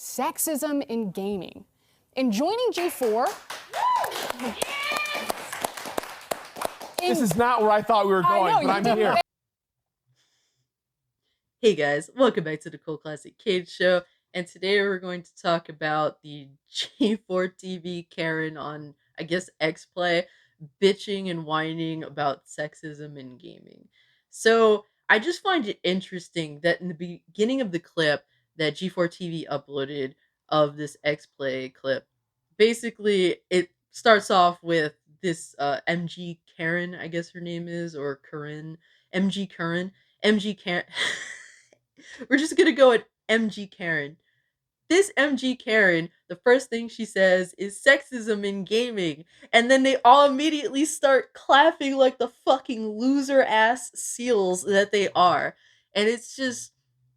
sexism in gaming. In joining G4, This is not where I thought we were going, but I'm here. Hey guys, welcome back to the Cool Classic Kids Show, and today we're going to talk about the G4TV Karen on, I guess, XPLAY, bitching and whining about sexism in gaming. So, I just find it interesting that in the beginning of the clip that G4TV uploaded of this XPLAY clip, basically it starts off with this MG Karen, I guess her name is, or Karen, MG Karen. MG Karen. We're just gonna go at MG Karen. This MG Karen, the first thing she says is sexism in gaming. And then they all immediately start clapping like the fucking loser ass seals that they are. And it's just,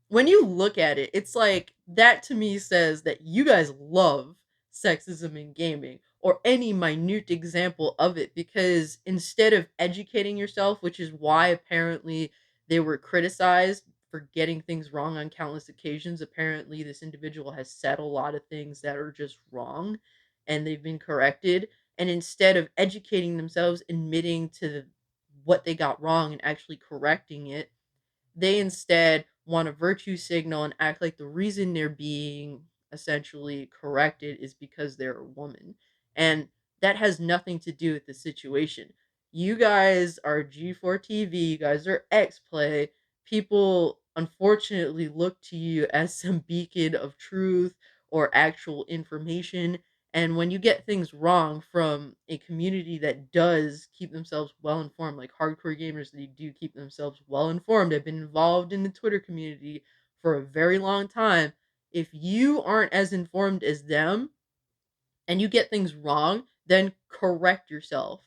when you look at it, it's like, that to me says that you guys love sexism in gaming or any minute example of it, because instead of educating yourself, which is why apparently they were criticized for getting things wrong on countless occasions. Apparently, this individual has said a lot of things that are just wrong and they've been corrected. And instead of educating themselves, admitting to what they got wrong and actually correcting it, they instead want a virtue signal and act like the reason they're being essentially corrected is because they're a woman. And that has nothing to do with the situation. You guys are G4TV, you guys are XPlay. People unfortunately look to you as some beacon of truth or actual information. And when you get things wrong from a community that does keep themselves well informed, like hardcore gamers, they do keep themselves well informed. I've been involved in the Twitter community for a very long time. If you aren't as informed as them and you get things wrong, then correct yourself.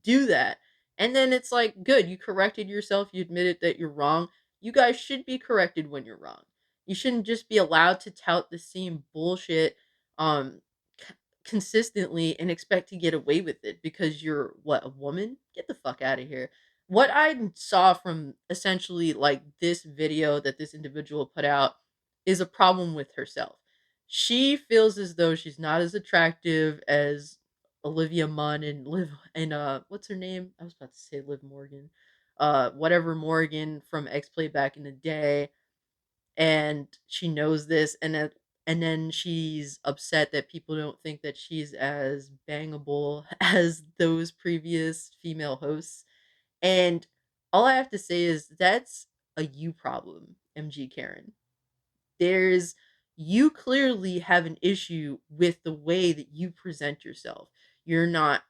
Do that. And then it's like, good, you corrected yourself, you admitted that you're wrong. You guys should be corrected when you're wrong. You shouldn't just be allowed to tout the same bullshit um consistently and expect to get away with it because you're what, a woman? Get the fuck out of here. What I saw from essentially like this video that this individual put out is a problem with herself. She feels as though she's not as attractive as Olivia Munn and Liv, and what's her name? I was about to say Liv Morgan. Whatever Morgan from X Play back in the day, and she knows this, and then she's upset that people don't think that she's as bangable as those previous female hosts. And all I have to say is that's a you problem, MG Karen. There's You clearly have an issue with the way that you present yourself. You're not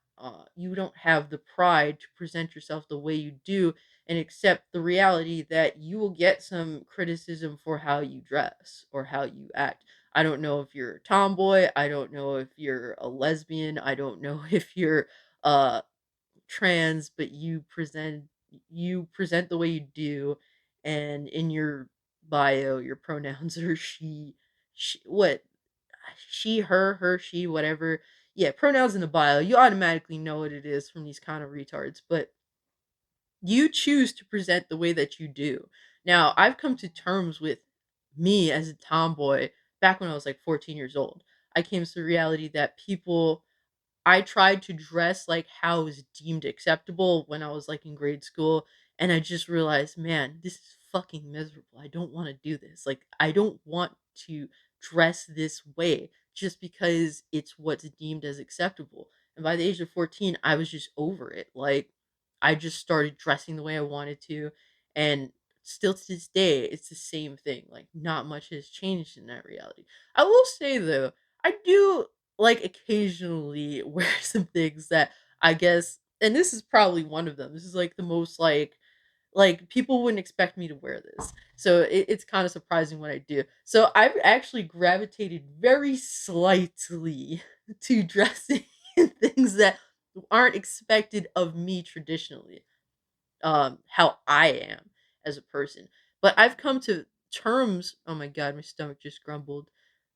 you don't have the pride to present yourself the way you do and accept the reality that you will get some criticism for how you dress or how you act. I don't know if you're a tomboy, I don't know if you're a lesbian, I don't know if you're uh trans, but you present the way you do, and in your bio your pronouns are she what she, her, she, whatever. Yeah, pronouns in the bio, you automatically know what it is from these kind of retards, but you choose to present the way that you do. Now, I've come to terms with me as a tomboy back when I was like 14 years old. I came to the reality that people I tried to dress like how it was deemed acceptable when I was like in grade school, and I just realized, man, this is fucking miserable. I don't want to do this. Like, I don't want to dress this way just because it's what's deemed as acceptable. And by the age of 14, I was just over it. Like, I just started dressing the way I wanted to, and still to this day, it's the same thing. Like, not much has changed in that reality. I will say though, I do like occasionally wear some things that I guess, and this is probably one of them. This is like the most like people wouldn't expect me to wear this. So it's kind of surprising when I do. So I've actually gravitated very slightly to dressing in things that aren't expected of me traditionally, how I am as a person. But I've come to terms, oh my god, my stomach just grumbled.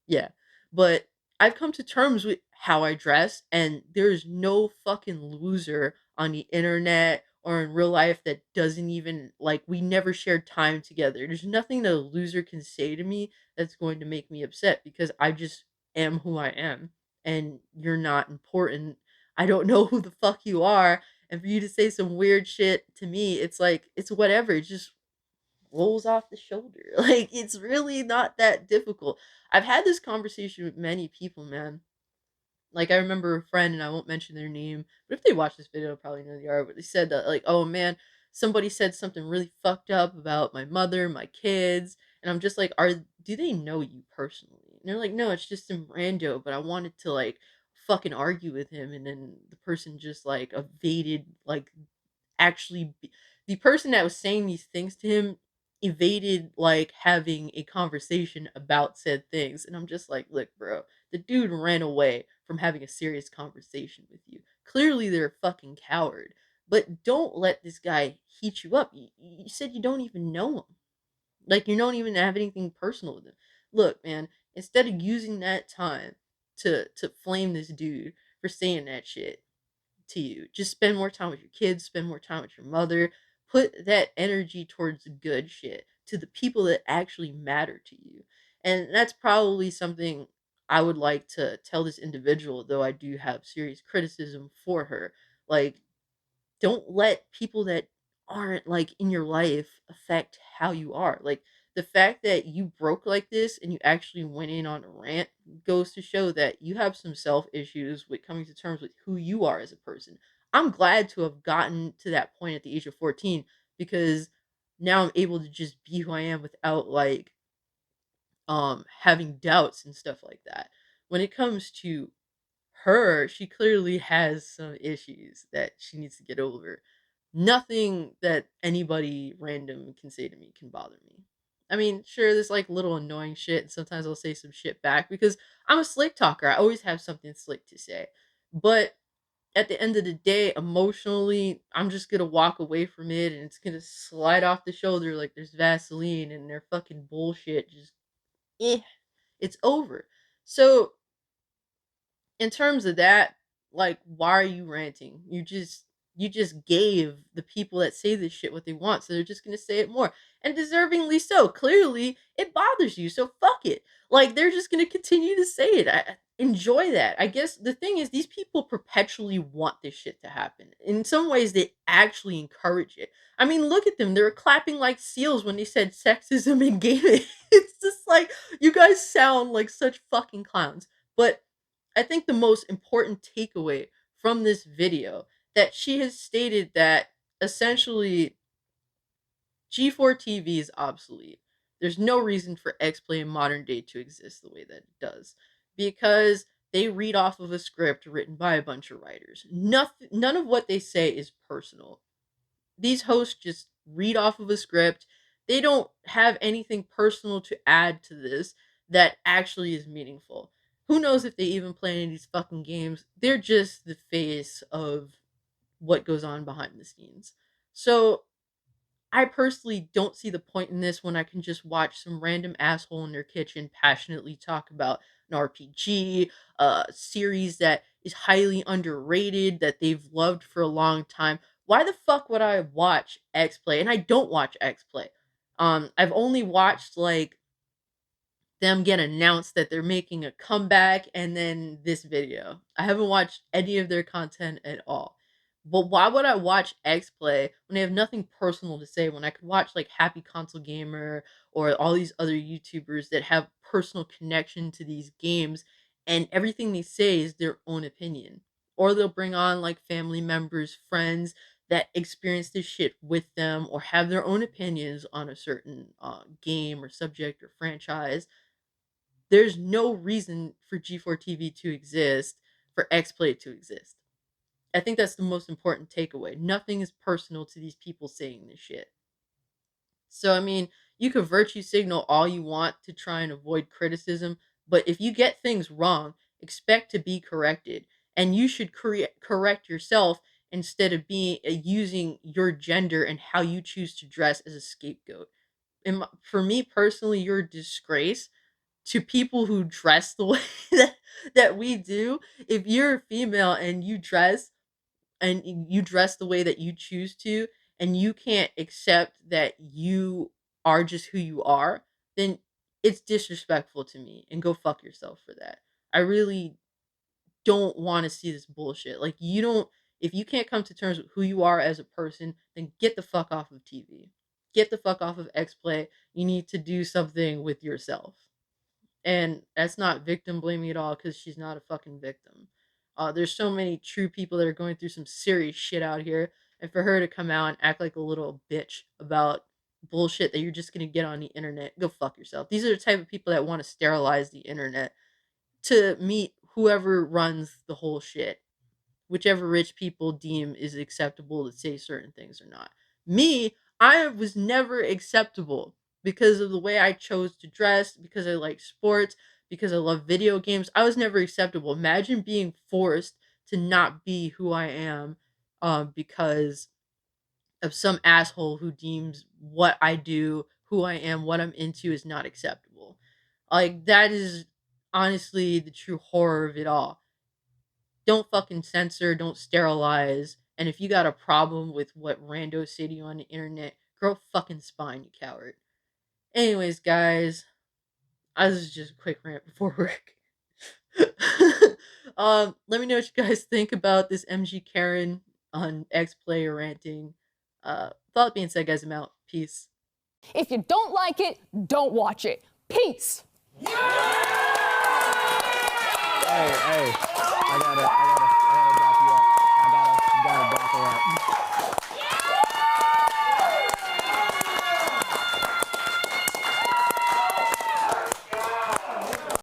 Yeah. But I've come to terms with how I dress, and there's no fucking loser on the internet or in real life that doesn't even like we never shared time together. There's nothing that a loser can say to me that's going to make me upset because I just am who I am and you're not important. I don't know who the fuck you are. And for you to say some weird shit to me, it's like, it's whatever. It just rolls off the shoulder. Like, it's really not that difficult. I've had this conversation with many people, man. Like, I remember a friend, and I won't mention their name, but if they watch this video, they'll probably know they are. But they said that, like, oh man, somebody said something really fucked up about my mother, my kids, and I'm just like, do they know you personally? And they're like, no, it's just some rando, but I wanted to like fucking argue with him, and then the person just like evaded like actually the person that was saying these things to him evaded like having a conversation about said things, and I'm just like, look bro, the dude ran away from having a serious conversation with you. Clearly they're a fucking coward, but don't let this guy heat you up. You said you don't even know him, like you don't even have anything personal with him. Look man, instead of using that time to flame this dude for saying that shit to you. Just spend more time with your kids, spend more time with your mother. Put that energy towards the good shit, to the people that actually matter to you. And that's probably something I would like to tell this individual, though I do have serious criticism for her. Like, don't let people that aren't like in your life affect how you are. Like the fact that you broke like this and you actually went in on a rant goes to show that you have some self issues with coming to terms with who you are as a person. I'm glad to have gotten to that point at the age of 14 because now I'm able to just be who I am without like having doubts and stuff like that. When it comes to her, she clearly has some issues that she needs to get over. Nothing that anybody random can say to me can bother me. I mean, sure, there's like little annoying shit, and sometimes I'll say some shit back because I'm a slick talker. I always have something slick to say. But at the end of the day, emotionally, I'm just gonna walk away from it and it's gonna slide off the shoulder like there's Vaseline and their fucking bullshit just eh, it's over. So in terms of that, like, why are you ranting? You just gave the people that say this shit what they want, so they're just gonna say it more. And deservingly so. Clearly, it bothers you, so fuck it. Like they're just gonna continue to say it. I enjoy that. I guess the thing is these people perpetually want this shit to happen. In some ways, they actually encourage it. I mean, look at them. They were clapping like seals when they said sexism in gaming. It's just like you guys sound like such fucking clowns. But I think the most important takeaway from this video that she has stated that essentially G4TV is obsolete. There's no reason for XPLAY in modern day to exist the way that it does because they read off of a script written by a bunch of writers. None of what they say is personal. These hosts just read off of a script. They don't have anything personal to add to this that actually is meaningful. Who knows if they even play any of these fucking games? They're just the face of what goes on behind the scenes. So I personally don't see the point in this when I can just watch some random asshole in their kitchen passionately talk about an RPG, a series that is highly underrated that they've loved for a long time. Why the fuck would I watch X Play? And I don't watch X Play. I've only watched like them get announced that they're making a comeback and then this video. I haven't watched any of their content at all. But why would I watch X Play when they have nothing personal to say when I could watch like Happy Console Gamer or all these other YouTubers that have personal connection to these games and everything they say is their own opinion. Or they'll bring on like family members, friends that experience this shit with them or have their own opinions on a certain game or subject or franchise. There's no reason for G4TV to exist, for XPlay to exist. I think that's the most important takeaway. Nothing is personal to these people saying this shit. So, I mean, you can virtue signal all you want to try and avoid criticism, but if you get things wrong, expect to be corrected. And you should correct yourself instead of being using your gender and how you choose to dress as a scapegoat. For me personally, you're a disgrace to people who dress the way that we do. If you're a female and you dress and you dress the way that you choose to, and you can't accept that you are just who you are, then it's disrespectful to me, and go fuck yourself for that. I really don't want to see this bullshit. Like, you don't, if you can't come to terms with who you are as a person, then get the fuck off of TV. Get the fuck off of XPlay. You need to do something with yourself. And that's not victim blaming at all, because she's not a fucking victim. There's so many true people that are going through some serious shit out here, and for her to come out and act like a little bitch about bullshit that you're just gonna get on the internet, go fuck yourself. These are the type of people that want to sterilize the internet to meet whoever runs the whole shit, whichever rich people deem is acceptable to say certain things or not. Me, I was never acceptable because of the way I chose to dress, because I like sports, because I love video games. I was never acceptable. Imagine being forced to not be who I am because of some asshole who deems what I do, who I am, what I'm into is not acceptable. Like, that is honestly the true horror of it all. Don't fucking censor, don't sterilize. And if you got a problem with what randos say to you on the internet, grow a fucking spine, you coward. Anyways, guys, this is just a quick rant before work. Let me know what you guys think about this MG Karen on XPlay ranting. That being said, guys, I'm out. Peace. If you don't like it, don't watch it. Peace. Hey, I got it.